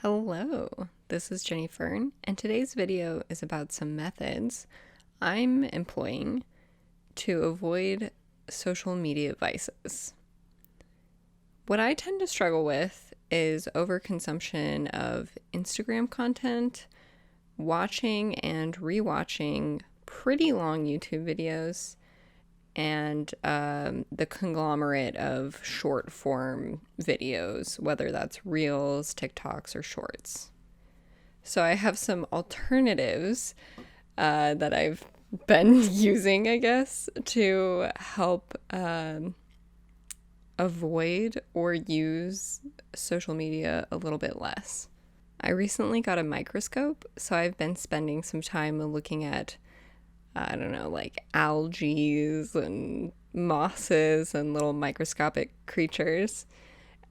Hello, this is Jenny Fern, and today's video is about some methods I'm employing to avoid social media vices. What I tend to struggle with is overconsumption of Instagram content, watching and rewatching pretty long YouTube videos, and the conglomerate of short form videos, whether that's Reels, TikToks, or Shorts. So I have some alternatives that I've been using, I guess, to help avoid or use social media a little bit less. I recently got a microscope, so I've been spending some time looking at like algae and mosses and little microscopic creatures.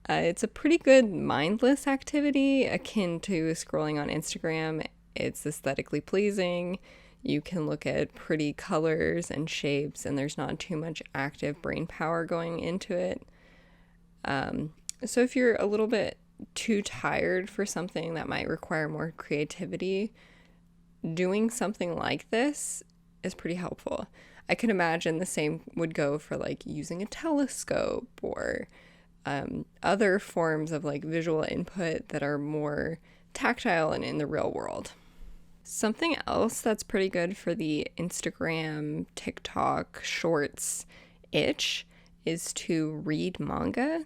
It's a pretty good mindless activity akin to scrolling on Instagram. It's aesthetically pleasing. You can look at pretty colors and shapes, and there's not too much active brain power going into it. So if you're a little bit too tired for something that might require more creativity, doing something like this is pretty helpful. I can imagine the same would go for like using a telescope or other forms of like visual input that are more tactile and in the real world. Something else that's pretty good for the Instagram, TikTok, Shorts itch is to read manga.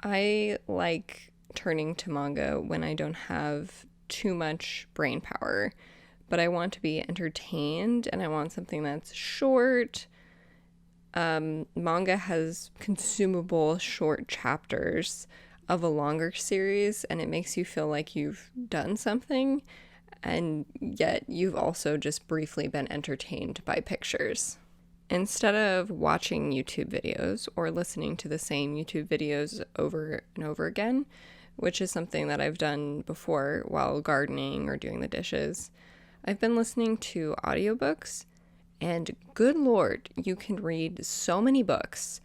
I like turning to manga when I don't have too much brain power, but I want to be entertained and I want something that's short. Manga has consumable short chapters of a longer series, and it makes you feel like you've done something, and yet you've also just briefly been entertained by pictures. Instead of watching YouTube videos or listening to the same YouTube videos over and over again, which is something that I've done before while gardening or doing the dishes, I've been listening to audiobooks, and good Lord, you can read so many books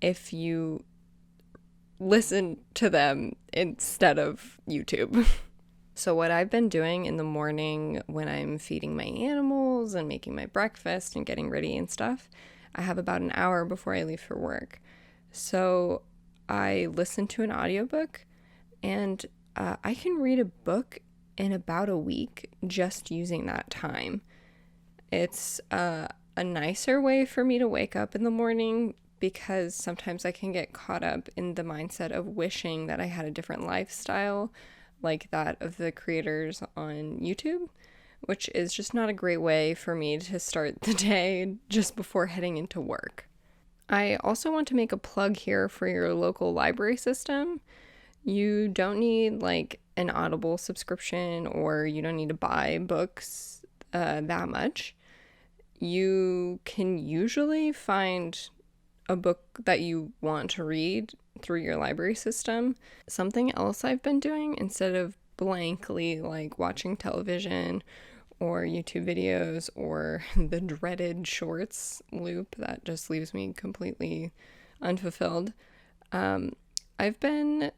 if you listen to them instead of YouTube. So what I've been doing in the morning when I'm feeding my animals and making my breakfast and getting ready and stuff, I have about an hour before I leave for work. So I listen to an audiobook, and I can read a book in about a week just using that time. It's a nicer way for me to wake up in the morning because sometimes I can get caught up in the mindset of wishing that I had a different lifestyle like that of the creators on YouTube, which is just not a great way for me to start the day just before heading into work. I also want to make a plug here for your local library system. You don't need like an Audible subscription, or you don't need to buy books that much. You can usually find a book that you want to read through your library system. Something else I've been doing, instead of blankly like watching television or YouTube videos or the dreaded Shorts loop that just leaves me completely unfulfilled, I've been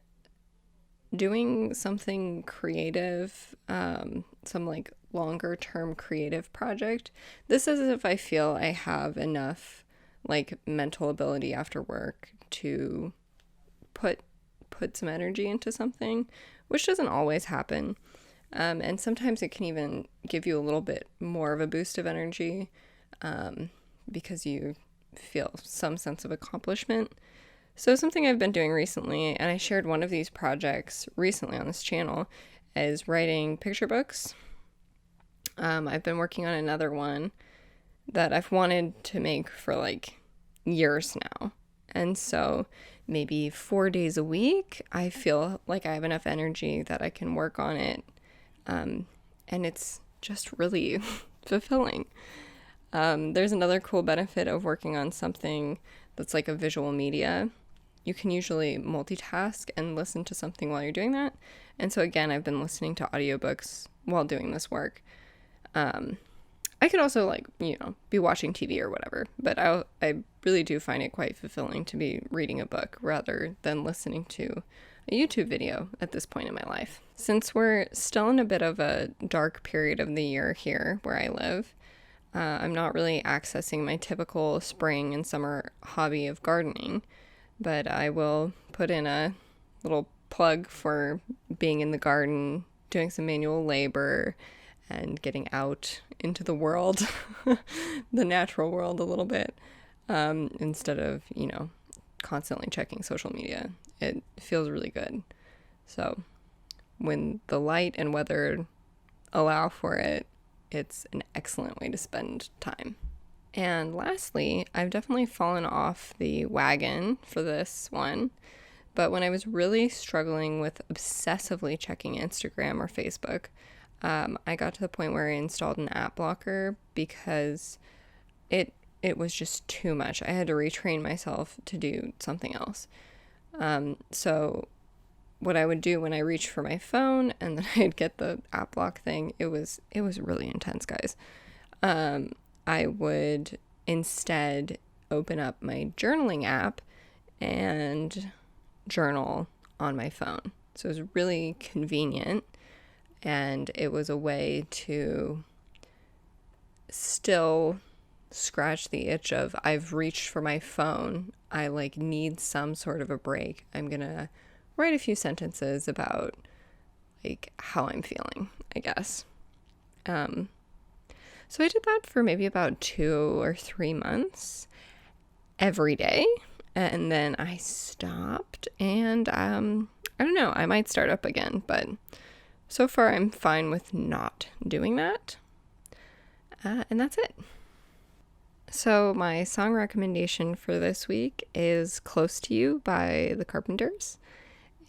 doing something creative, some like longer term creative project. This is if I feel I have enough like mental ability after work to put some energy into something, which doesn't always happen. And sometimes it can even give you a little bit more of a boost of energy because you feel some sense of accomplishment. So something I've been doing recently, and I shared one of these projects recently on this channel, is writing picture books. I've been working on another one that I've wanted to make for like years now. And so maybe 4 days a week, I feel like I have enough energy that I can work on it. And it's just really fulfilling. There's another cool benefit of working on something that's like a visual media. You can usually multitask and listen to something while you're doing that. And so again, I've been listening to audiobooks while doing this work. I could also be watching TV or whatever, but I really do find it quite fulfilling to be reading a book rather than listening to a YouTube video at this point in my life. Since we're still in a bit of a dark period of the year here where I live, I'm not really accessing my typical spring and summer hobby of gardening, but I will put in a little plug for being in the garden, doing some manual labor, and getting out into the world, the natural world a little bit, instead of, constantly checking social media. It feels really good. So when the light and weather allow for it, it's an excellent way to spend time. And lastly, I've definitely fallen off the wagon for this one. But when I was really struggling with obsessively checking Instagram or Facebook, I got to the point where I installed an app blocker because it was just too much. I had to retrain myself to do something else. So what I would do when I reached for my phone and then I'd get the app block thing, it was really intense, guys. I would instead open up my journaling app and journal on my phone. So it was really convenient, and it was a way to still scratch the itch of I've reached for my phone. I need some sort of a break. I'm gonna write a few sentences about how I'm feeling, I guess. So I did that for maybe about 2 or 3 months every day, and then I stopped, and I don't know, I might start up again, but so far I'm fine with not doing that. And that's it. So my song recommendation for this week is Close to You by The Carpenters.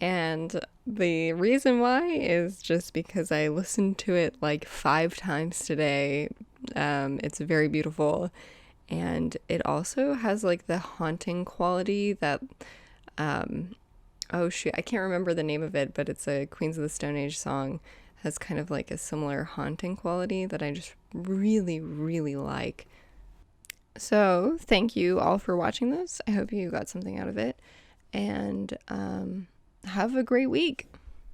And the reason why is just because I listened to it 5 times today. It's very beautiful. And it also has the haunting quality that, oh shoot, I can't remember the name of it, but it's a Queens of the Stone Age song. Has kind of a similar haunting quality that I just really, really like. So thank you all for watching this. I hope you got something out of it, and have a great week.